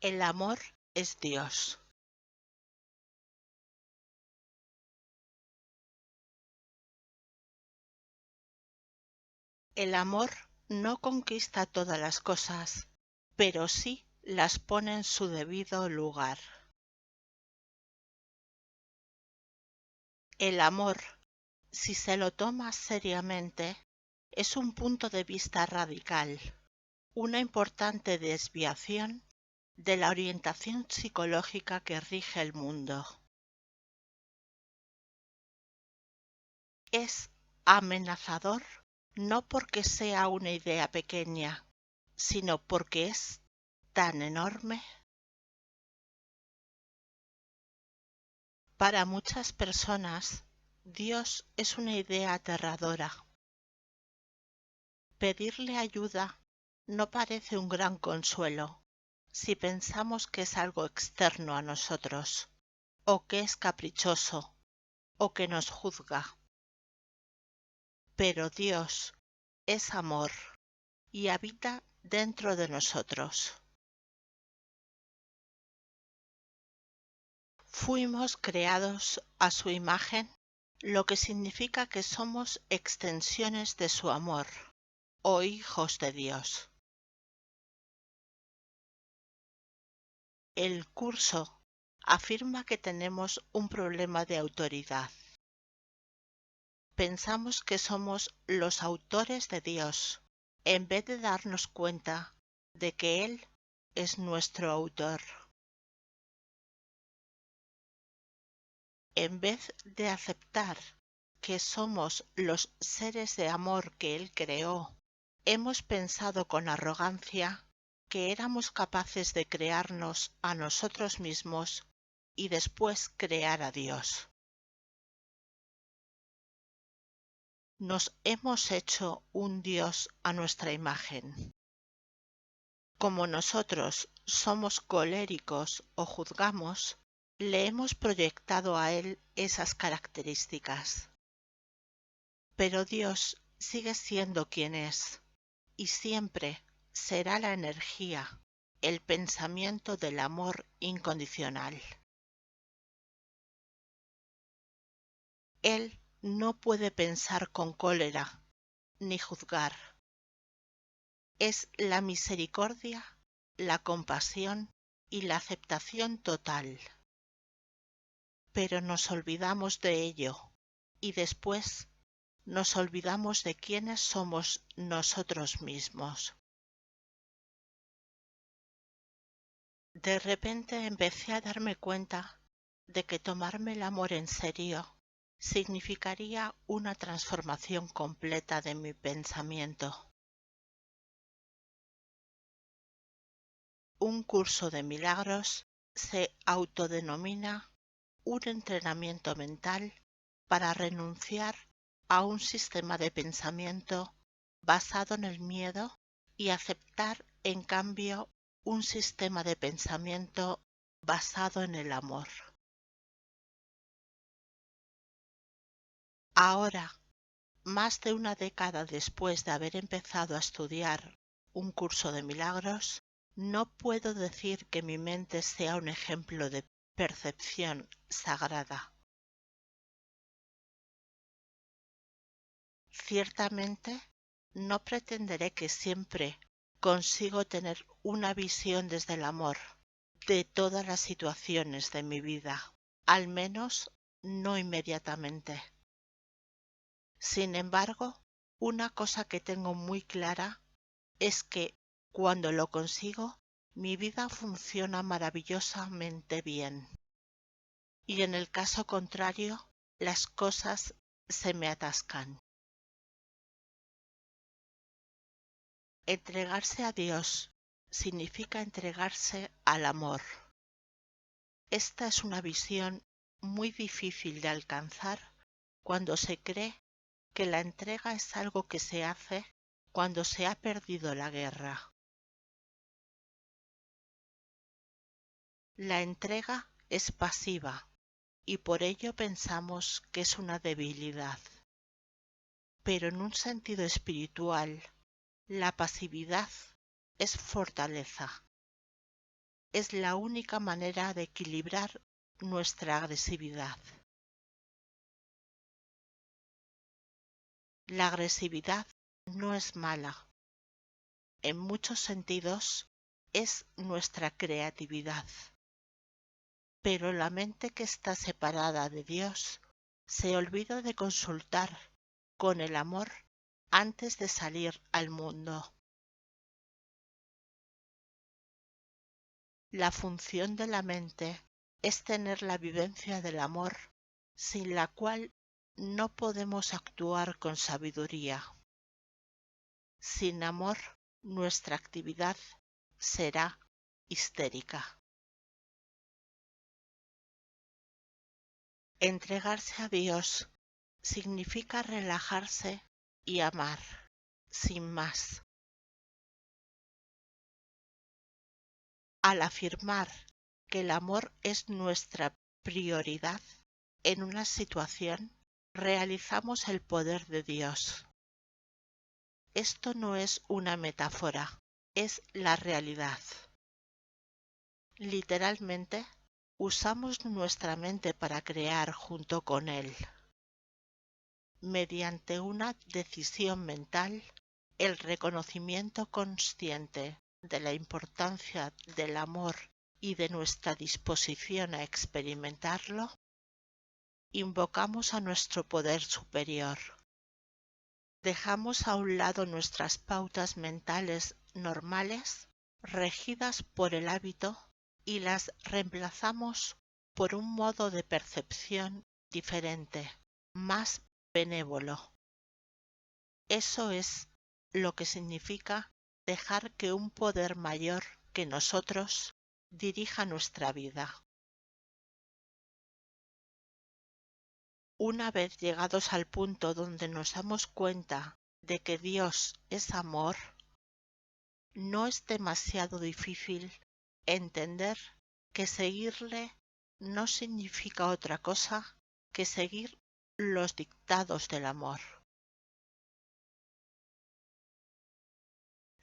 El amor es Dios. El amor no conquista todas las cosas, pero sí las pone en su debido lugar. El amor, si se lo toma seriamente, es un punto de vista radical, una importante desviación de la orientación psicológica que rige el mundo. Es amenazador no porque sea una idea pequeña, sino porque es tan enorme. Para muchas personas, Dios es una idea aterradora. Pedirle ayuda no parece un gran consuelo si pensamos que es algo externo a nosotros, o que es caprichoso, o que nos juzga. Pero Dios es amor y habita dentro de nosotros. Fuimos creados a su imagen, lo que significa que somos extensiones de su amor, o hijos de Dios. El curso afirma que tenemos un problema de autoridad. Pensamos que somos los autores de Dios, en vez de darnos cuenta de que Él es nuestro autor. En vez de aceptar que somos los seres de amor que Él creó, hemos pensado con arrogancia que éramos capaces de crearnos a nosotros mismos y después crear a Dios. Nos hemos hecho un Dios a nuestra imagen. Como nosotros somos coléricos o juzgamos, le hemos proyectado a Él esas características. Pero Dios sigue siendo quien es y siempre será la energía, el pensamiento del amor incondicional. Él no puede pensar con cólera ni juzgar. Es la misericordia, la compasión y la aceptación total. Pero nos olvidamos de ello y después nos olvidamos de quiénes somos nosotros mismos. De repente empecé a darme cuenta de que tomarme el amor en serio significaría una transformación completa de mi pensamiento. Un curso de milagros se autodenomina un entrenamiento mental para renunciar a un sistema de pensamiento basado en el miedo y aceptar, en cambio, un sistema de pensamiento basado en el amor. Ahora, más de una década después de haber empezado a estudiar un curso de milagros, no puedo decir que mi mente sea un ejemplo de percepción sagrada. Ciertamente, no pretenderé que siempre consigo tener una visión desde el amor de todas las situaciones de mi vida, al menos no inmediatamente. Sin embargo, una cosa que tengo muy clara es que cuando lo consigo, mi vida funciona maravillosamente bien. Y en el caso contrario, las cosas se me atascan. Entregarse a Dios significa entregarse al amor. Esta es una visión muy difícil de alcanzar cuando se cree que la entrega es algo que se hace cuando se ha perdido la guerra. La entrega es pasiva y por ello pensamos que es una debilidad. Pero en un sentido espiritual, la pasividad es fortaleza. es la única manera de equilibrar nuestra agresividad. La agresividad no es mala. En muchos sentidos es nuestra creatividad. Pero la mente que está separada de Dios se olvida de consultar con el amor antes de salir al mundo. La función de la mente es tener la vivencia del amor, sin la cual no podemos actuar con sabiduría. Sin amor, nuestra actividad será histérica. Entregarse a Dios significa relajarse y amar, sin más. Al afirmar que el amor es nuestra prioridad en una situación, realizamos el poder de Dios. Esto no es una metáfora, es la realidad. Literalmente, usamos nuestra mente para crear junto con Él. Mediante una decisión mental, el reconocimiento consciente de la importancia del amor y de nuestra disposición a experimentarlo, invocamos a nuestro poder superior. Dejamos a un lado nuestras pautas mentales normales, regidas por el hábito, y las reemplazamos por un modo de percepción diferente, más benévolo. Eso es lo que significa dejar que un poder mayor que nosotros dirija nuestra vida. Una vez llegados al punto donde nos damos cuenta de que Dios es amor, no es demasiado difícil entender que seguirle no significa otra cosa que seguir los dictados del amor.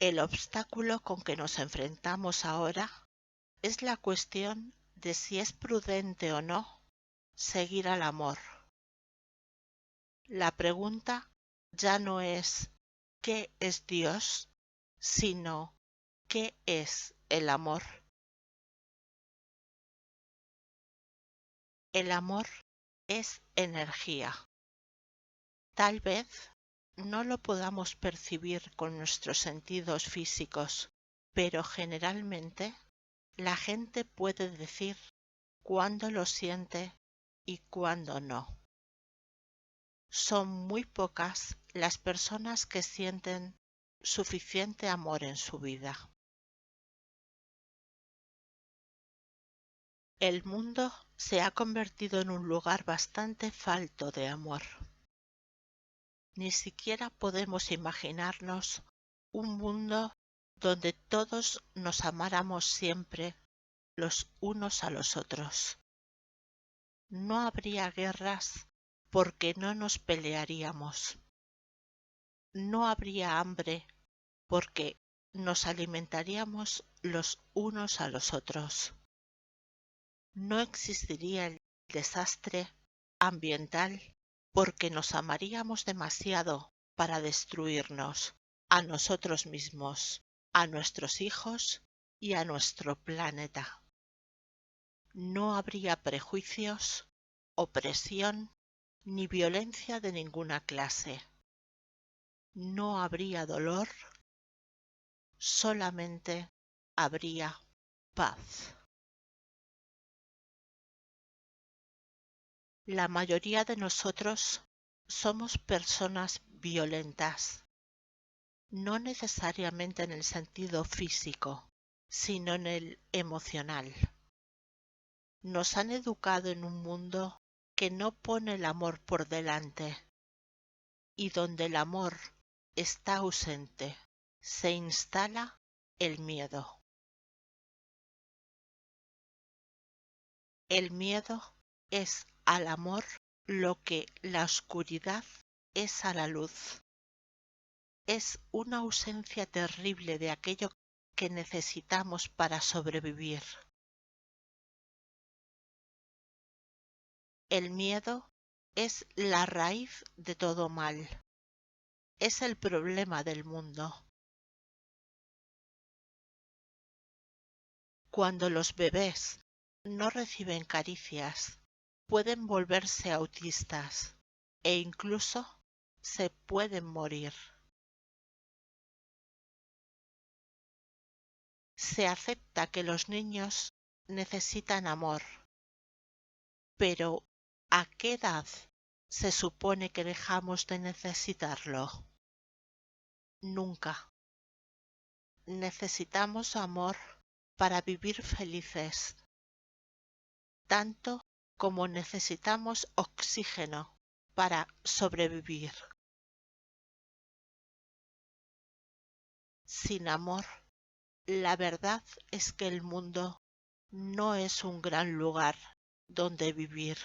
El obstáculo con que nos enfrentamos ahora es la cuestión de si es prudente o no seguir al amor. La pregunta ya no es ¿qué es Dios?, sino ¿qué es el amor? El amor es energía. Tal vez no lo podamos percibir con nuestros sentidos físicos, pero generalmente la gente puede decir cuándo lo siente y cuándo no. Son muy pocas las personas que sienten suficiente amor en su vida. El mundo se ha convertido en un lugar bastante falto de amor. Ni siquiera podemos imaginarnos un mundo donde todos nos amáramos siempre los unos a los otros. No habría guerras porque no nos pelearíamos. No habría hambre porque nos alimentaríamos los unos a los otros. No existiría el desastre ambiental porque nos amaríamos demasiado para destruirnos a nosotros mismos, a nuestros hijos y a nuestro planeta. No habría prejuicios, opresión ni violencia de ninguna clase. No habría dolor, solamente habría paz. La mayoría de nosotros somos personas violentas, no necesariamente en el sentido físico, sino en el emocional. Nos han educado en un mundo que no pone el amor por delante y donde el amor está ausente, se instala el miedo. El miedo es al amor lo que la oscuridad es a la luz. Es una ausencia terrible de aquello que necesitamos para sobrevivir. El miedo es la raíz de todo mal. Es el problema del mundo. Cuando los bebés no reciben caricias, pueden volverse autistas e incluso se pueden morir. Se acepta que los niños necesitan amor, pero ¿a qué edad se supone que dejamos de necesitarlo? Nunca. Necesitamos amor para vivir felices, tanto como necesitamos oxígeno para sobrevivir. Sin amor, la verdad es que el mundo no es un gran lugar donde vivir.